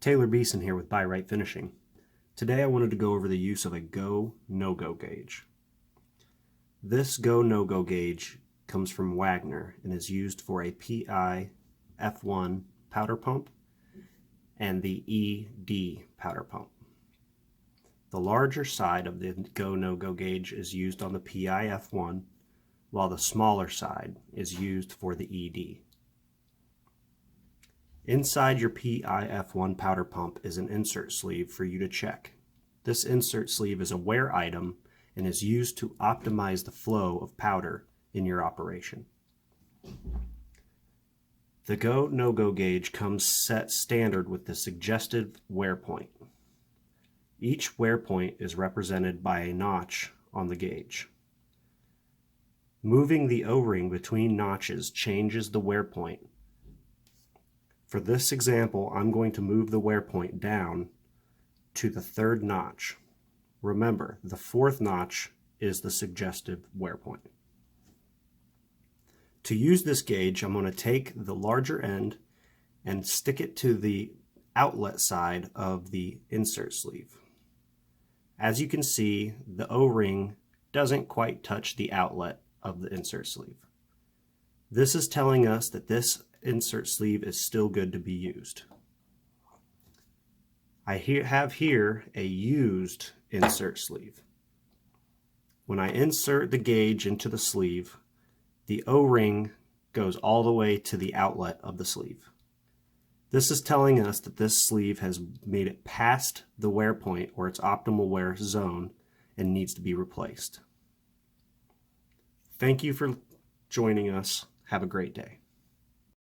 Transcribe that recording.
Taylor Beeson here with Rite Finishing. Today I wanted to go over the use of a go, no-go gauge. This go, no-go gauge comes from Wagner and is used for a PI F1 powder pump and the ED powder pump. The larger side of the go, no-go gauge is used on the PI F1, while the smaller side is used for the ED. Inside your PIF1 powder pump is an insert sleeve for you to check. This insert sleeve is a wear item and is used to optimize the flow of powder in your operation. The go, no-go gauge comes set standard with the suggested wear point. Each wear point is represented by a notch on the gauge. Moving the O-ring between notches changes the wear point. For this example, I'm going to move the wear point down to the third notch. Remember, the fourth notch is the suggested wear point. To use this gauge, I'm going to take the larger end and stick it to the outlet side of the insert sleeve. As you can see, the O-ring doesn't quite touch the outlet of the insert sleeve. This is telling us that this insert sleeve is still good to be used. I have here a used insert sleeve. When I insert the gauge into the sleeve, the O-ring goes all the way to the outlet of the sleeve. This is telling us that this sleeve has made it past the wear point or its optimal wear zone and needs to be replaced. Thank you for joining us. Have a great day.